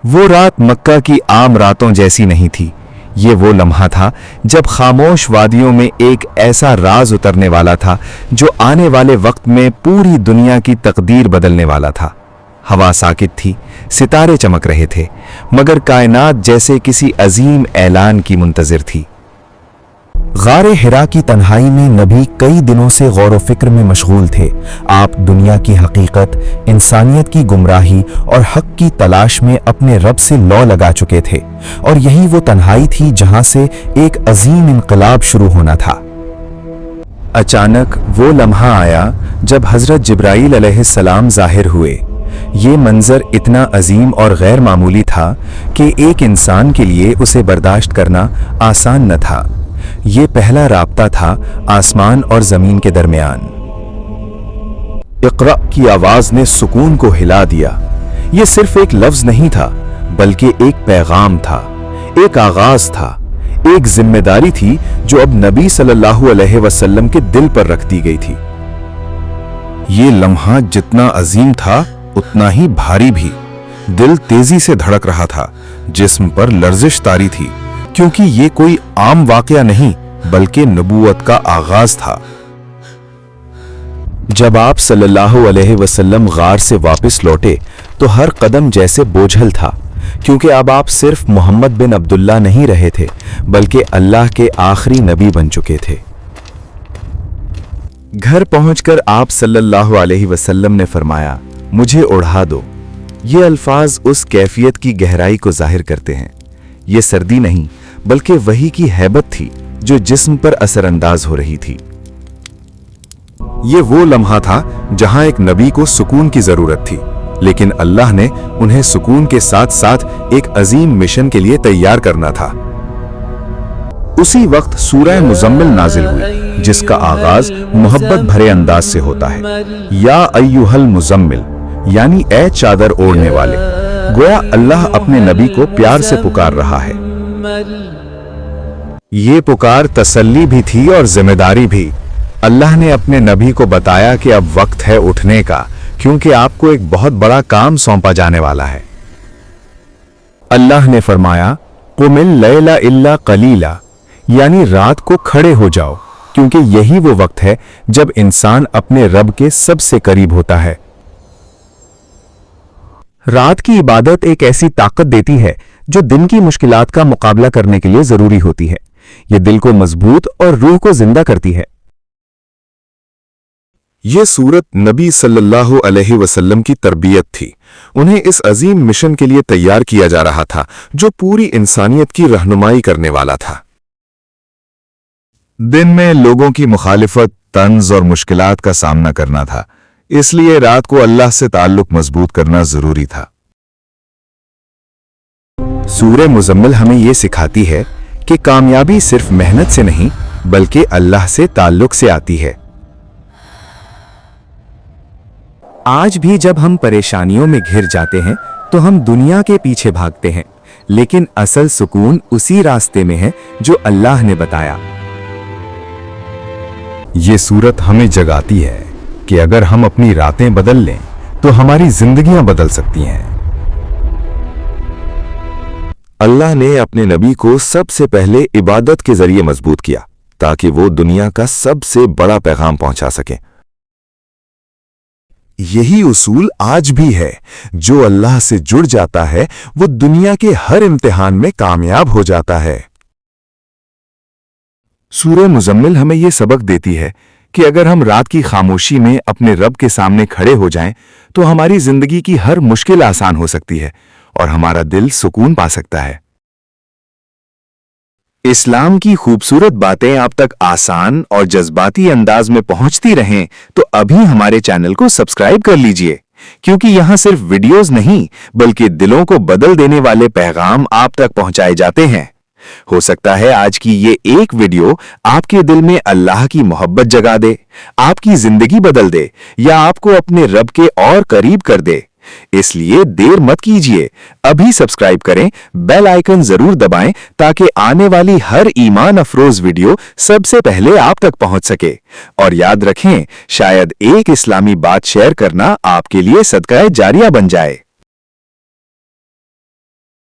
वो रात मक्का की आम रातों जैसी नहीं थी। ये वो लम्हा था जब खामोश वादियों में एक ऐसा राज उतरने वाला था जो आने वाले वक्त में पूरी दुनिया की तकदीर बदलने वाला था। हवा साकित थी, सितारे चमक रहे थे, मगर कायनात जैसे किसी अजीम ऐलान की मुंतजिर थी। गारे हिरा की तन्हाई में नबी कई दिनों से गौर व फिक्र में मशगूल थे। आप दुनिया की हकीकत, इंसानियत की गुमराही और हक की तलाश में अपने रब से लौ लगा चुके थे, और यही वो तन्हाई थी जहां से एक अजीम इनकलाब शुरू होना था। अचानक वो लम्हा आया जब हजरत जिब्राईल अलैहिस्सलाम जाहिर हुए। ये मंजर इतना अजीम और गैर मामूली था कि एक इंसान के लिए उसे बर्दाश्त करना आसान न था। ये पहला राब्ता था आसमान और जमीन के दरमियान। इक़रा की आवाज ने सुकून को हिला दिया। ये सिर्फ एक लफ्ज नहीं था, बल्कि एक पैगाम था, एक आगाज था, एक जिम्मेदारी थी जो अब नबी सल्लल्लाहु अलैहि वसल्लम के दिल पर रख दी गई थी। ये लम्हा जितना अजीम था उतना ही भारी भी। दिल तेजी से धड़क रहा था, जिस्म पर लर्जिश तारी थी, क्योंकि ये कोई आम वाकया नहीं बल्कि नबूवत का आगाज था। जब आप सल्लल्लाहु अलैहि वसल्लम गार से वापस लौटे तो हर कदम जैसे बोझल था, क्योंकि अब आप सिर्फ मोहम्मद बिन अब्दुल्ला नहीं रहे थे, बल्कि अल्लाह के आखिरी नबी बन चुके थे। घर पहुंचकर आप सल्लल्लाहु अलैहि वसल्लम ने फरमाया, मुझे ओढ़ा दो। ये अल्फाज उस कैफियत की गहराई को जाहिर करते हैं। ये सर्दी नहीं बल्कि वही की हैबत थी जो जिस्म पर असरअंदाज हो रही थी। ये वो लम्हा था जहां एक नबी को सुकून की जरूरत थी, लेकिन अल्लाह ने उन्हें सुकून के साथ साथ एक अजीम मिशन के लिए तैयार करना था। उसी वक्त सूरह मुज़म्मिल नाजिल हुई, जिसका आगाज मोहब्बत भरे अंदाज से होता है। या अय्युहल मुज़म्मिल, यानी ए चादर ओढ़ने वाले। गोया अल्लाह अपने नबी को प्यार से पुकार रहा है। ये पुकार तसल्ली भी थी और जिम्मेदारी भी। अल्लाह ने अपने नबी को बताया कि अब वक्त है उठने का, क्योंकि आपको एक बहुत बड़ा काम सौंपा जाने वाला है। अल्लाह ने फरमाया, कुमिल लैला इल्ला कलीला, यानी रात को खड़े हो जाओ, क्योंकि यही वो वक्त है जब इंसान अपने रब के सबसे करीब होता है। रात की इबादत एक ऐसी ताकत देती है जो दिन की मुश्किलात का मुकाबला करने के लिए जरूरी होती है। यह दिल को मजबूत और रूह को जिंदा करती है। यह सूरत नबी सल्लल्लाहु अलैहि वसल्लम की तरबियत थी। उन्हें इस अजीम मिशन के लिए तैयार किया जा रहा था जो पूरी इंसानियत की रहनुमाई करने वाला था। दिन में लोगों की मुखालिफत, तंज और मुश्किलात का सामना करना था, इसलिए रात को अल्लाह से ताल्लुक मजबूत करना जरूरी था। सूरह मुज़म्मिल हमें यह सिखाती है कि कामयाबी सिर्फ मेहनत से नहीं बल्कि अल्लाह से ताल्लुक से आती है। आज भी जब हम परेशानियों में घिर जाते हैं तो हम दुनिया के पीछे भागते हैं, लेकिन असल सुकून उसी रास्ते में है जो अल्लाह ने बताया। ये सूरत हमें जगाती है कि अगर हम अपनी रातें बदल लें तो हमारी जिंदगियां बदल सकती हैं। अल्लाह ने अपने नबी को सबसे पहले इबादत के जरिए मजबूत किया ताकि वो दुनिया का सबसे बड़ा पैगाम पहुंचा सके। यही उसूल आज भी है। जो अल्लाह से जुड़ जाता है वो दुनिया के हर इम्तिहान में कामयाब हो जाता है। सूरह मुज़म्मिल हमें यह सबक देती है कि अगर हम रात की खामोशी में अपने रब के सामने खड़े हो जाएं तो हमारी जिंदगी की हर मुश्किल आसान हो सकती है और हमारा दिल सुकून पा सकता है। इस्लाम की खूबसूरत बातें आप तक आसान और जज्बाती अंदाज में पहुंचती रहें तो अभी हमारे चैनल को सब्सक्राइब कर लीजिए, क्योंकि यहां सिर्फ वीडियोस नहीं बल्कि दिलों को बदल देने वाले पैगाम आप तक पहुंचाए जाते हैं। हो सकता है आज की ये एक वीडियो आपके दिल में अल्लाह की मोहब्बत जगा दे, आपकी जिंदगी बदल दे या आपको अपने रब के और करीब कर दे। इसलिए देर मत कीजिए, अभी सब्सक्राइब करें, बेल आइकन जरूर दबाएं ताकि आने वाली हर ईमान अफरोज वीडियो सबसे पहले आप तक पहुंच सके। और याद रखें, शायद एक इस्लामी बात शेयर करना आपके लिए सदका जारिया बन जाए।